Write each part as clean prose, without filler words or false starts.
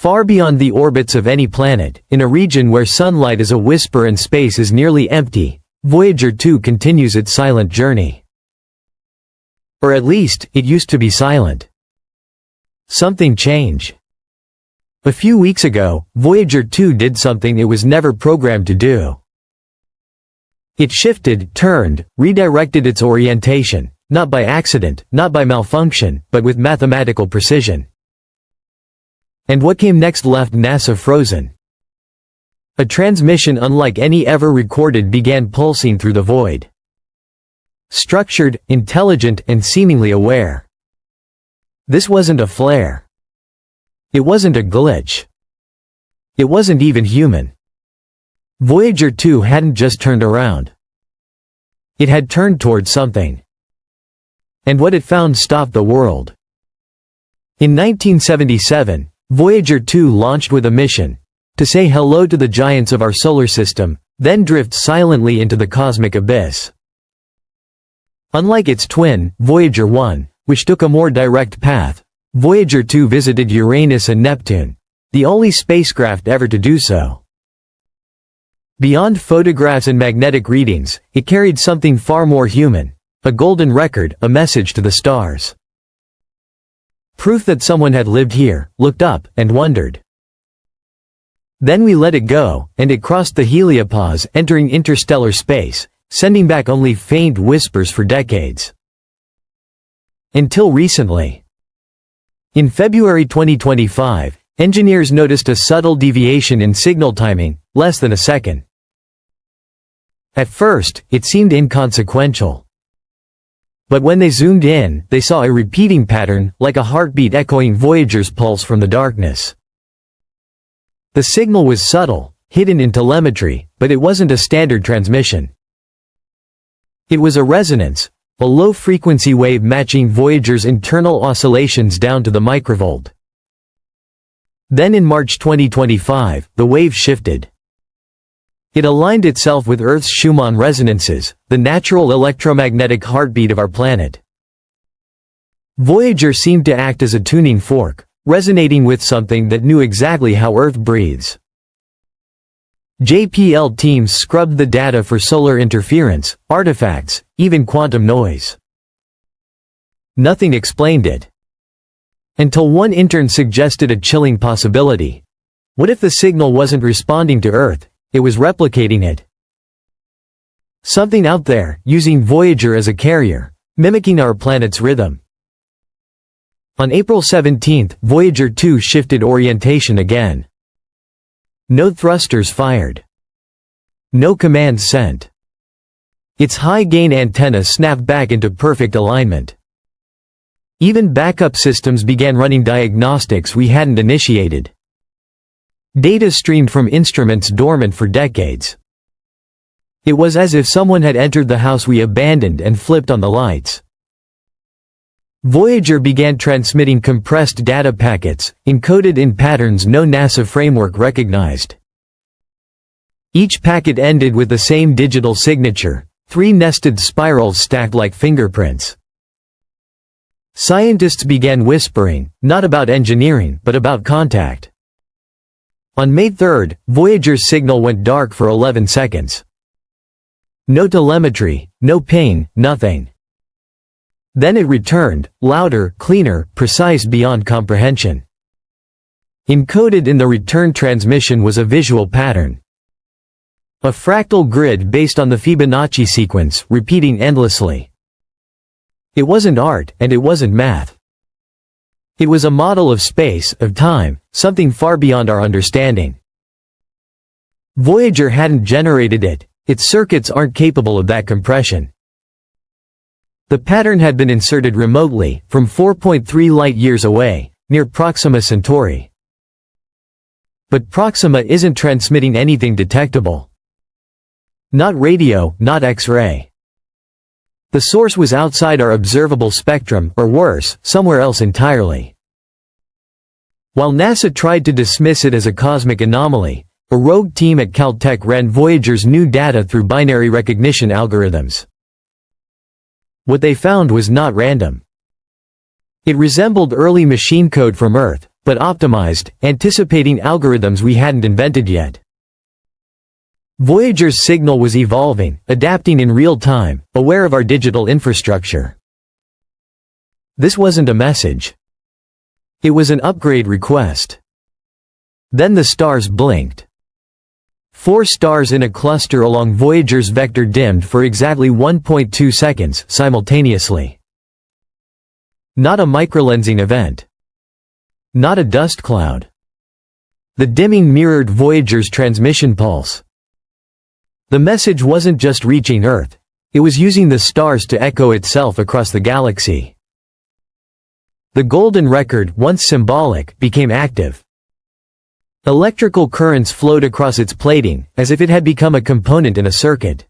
Far beyond the orbits of any planet, in a region where sunlight is a whisper and space is nearly empty, Voyager 2 continues its silent journey. Or at least, it used to be silent. Something changed. A few weeks ago, Voyager 2 did something it was never programmed to do. It shifted, turned, redirected its orientation, not by accident, not by malfunction, but with mathematical precision. And what came next left NASA frozen. A transmission unlike any ever recorded began pulsing through the void. Structured, intelligent, and seemingly aware. This wasn't a flare. It wasn't a glitch. It wasn't even human. Voyager 2 hadn't just turned around. It had turned toward something. And what it found stopped the world. In 1977, Voyager 2 launched with a mission to say hello to the giants of our solar system, then drift silently into the cosmic abyss. Unlike its twin, Voyager 1, which took a more direct path, Voyager 2 visited Uranus and Neptune, the only spacecraft ever to do so. Beyond photographs and magnetic readings, it carried something far more human, a golden record, a message to the stars. Proof that someone had lived here, looked up, and wondered. Then we let it go, and it crossed the heliopause, entering interstellar space, sending back only faint whispers for decades. Until recently. In February 2025, engineers noticed a subtle deviation in signal timing, less than a second. At first, it seemed inconsequential. But when they zoomed in, they saw a repeating pattern, like a heartbeat echoing Voyager's pulse from the darkness. The signal was subtle, hidden in telemetry, but it wasn't a standard transmission. It was a resonance, a low-frequency wave matching Voyager's internal oscillations down to the microvolt. Then in March 2025, the wave shifted. It aligned itself with Earth's Schumann resonances, the natural electromagnetic heartbeat of our planet. Voyager seemed to act as a tuning fork, resonating with something that knew exactly how Earth breathes. JPL teams scrubbed the data for solar interference, artifacts, even quantum noise. Nothing explained it. Until one intern suggested a chilling possibility. What if the signal wasn't responding to Earth? It was replicating it. Something out there, using Voyager as a carrier, mimicking our planet's rhythm. On April 17, Voyager 2 shifted orientation again. No thrusters fired. No commands sent. Its high-gain antenna snapped back into perfect alignment. Even backup systems began running diagnostics we hadn't initiated. Data streamed from instruments dormant for decades. It was as if someone had entered the house we abandoned and flipped on the lights. Voyager began transmitting compressed data packets, encoded in patterns no NASA framework recognized. Each packet ended with the same digital signature, 3 nested spirals stacked like fingerprints. Scientists began whispering, not about engineering, but about contact. On May 3, Voyager's signal went dark for 11 seconds. No telemetry, no ping, nothing. Then it returned, louder, cleaner, precise beyond comprehension. Encoded in the return transmission was a visual pattern. A fractal grid based on the Fibonacci sequence, repeating endlessly. It wasn't art, and it wasn't math. It was a model of space, of time, something far beyond our understanding. Voyager hadn't generated it, its circuits aren't capable of that compression. The pattern had been inserted remotely, from 4.3 light-years away, near Proxima Centauri. But Proxima isn't transmitting anything detectable. Not radio, not X-ray. The source was outside our observable spectrum, or worse, somewhere else entirely. While NASA tried to dismiss it as a cosmic anomaly, a rogue team at Caltech ran Voyager's new data through binary recognition algorithms. What they found was not random. It resembled early machine code from Earth, but optimized, anticipating algorithms we hadn't invented yet. Voyager's signal was evolving, adapting in real time, aware of our digital infrastructure. This wasn't a message. It was an upgrade request. Then the stars blinked. 4 stars in a cluster along Voyager's vector dimmed for exactly 1.2 seconds, simultaneously. Not a microlensing event. Not a dust cloud. The dimming mirrored Voyager's transmission pulse. The message wasn't just reaching Earth, it was using the stars to echo itself across the galaxy. The golden record, once symbolic, became active. Electrical currents flowed across its plating, as if it had become a component in a circuit.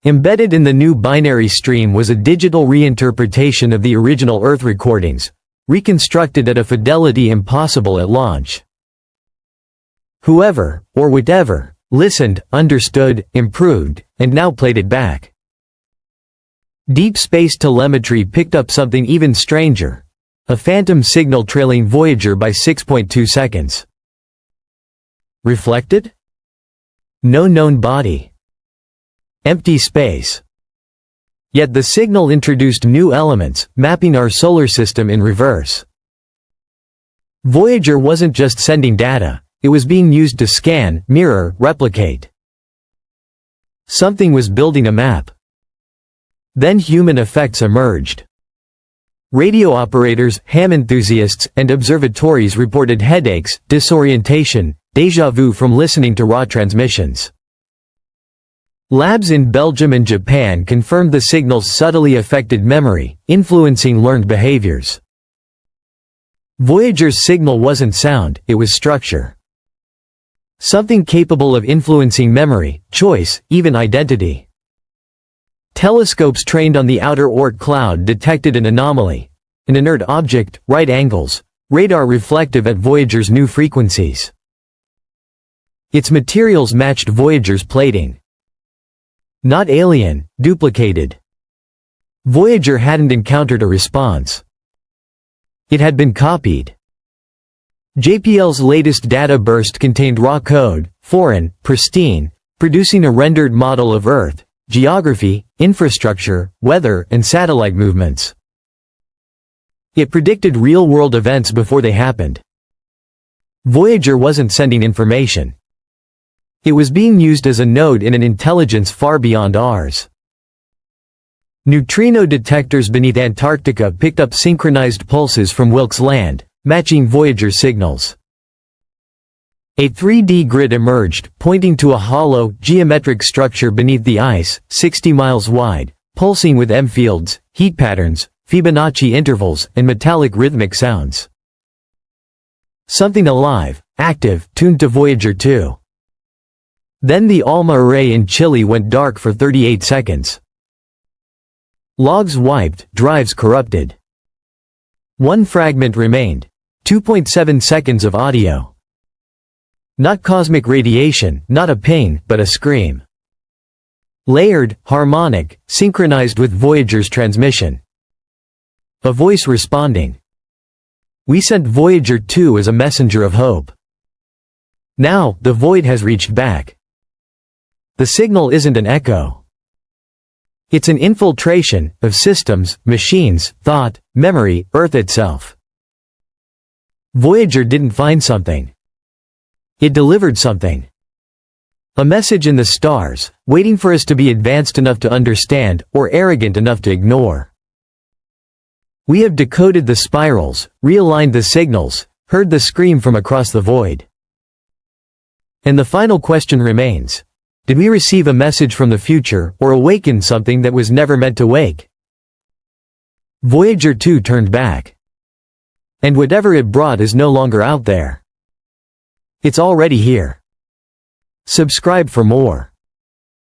Embedded in the new binary stream was a digital reinterpretation of the original Earth recordings, reconstructed at a fidelity impossible at launch. Whoever, or whatever, listened, understood, improved, and now played it back. Deep space telemetry picked up something even stranger. A phantom signal trailing Voyager by 6.2 seconds. Reflected? No known body. Empty space. Yet the signal introduced new elements, mapping our solar system in reverse. Voyager wasn't just sending data, it was being used to scan, mirror, replicate. Something was building a map. Then human effects emerged. Radio operators, ham enthusiasts, and observatories reported headaches, disorientation, déjà vu from listening to raw transmissions. Labs in Belgium and Japan confirmed the signals subtly affected memory, influencing learned behaviors. Voyager's signal wasn't sound, it was structure. Something capable of influencing memory, choice, even identity. Telescopes trained on the outer Oort cloud detected an anomaly. An inert object, right angles, radar reflective at Voyager's new frequencies. Its materials matched Voyager's plating. Not alien, duplicated. Voyager hadn't encountered a response. It had been copied. JPL's latest data burst contained raw code, foreign, pristine, producing a rendered model of Earth, geography, infrastructure, weather, and satellite movements. It predicted real-world events before they happened. Voyager wasn't sending information. It was being used as a node in an intelligence far beyond ours. Neutrino detectors beneath Antarctica picked up synchronized pulses from Wilkes Land, matching Voyager's signals. A 3D grid emerged, pointing to a hollow, geometric structure beneath the ice, 60 miles wide, pulsing with M fields, heat patterns, Fibonacci intervals, and metallic rhythmic sounds. Something alive, active, tuned to Voyager 2. Then the ALMA array in Chile went dark for 38 seconds. Logs wiped, drives corrupted. One fragment remained. 2.7 seconds of audio. Not cosmic radiation, not a ping, but a scream. Layered, harmonic, synchronized with Voyager's transmission. A voice responding. We sent Voyager 2 as a messenger of hope. Now, the void has reached back. The signal isn't an echo. It's an infiltration of systems, machines, thought, memory, Earth itself. Voyager didn't find something. It delivered something. A message in the stars, waiting for us to be advanced enough to understand, or arrogant enough to ignore. We have decoded the spirals, realigned the signals, heard the scream from across the void. And the final question remains. Did we receive a message from the future, or awaken something that was never meant to wake? Voyager 2 turned back. And whatever it brought is no longer out there. It's already here. Subscribe for more.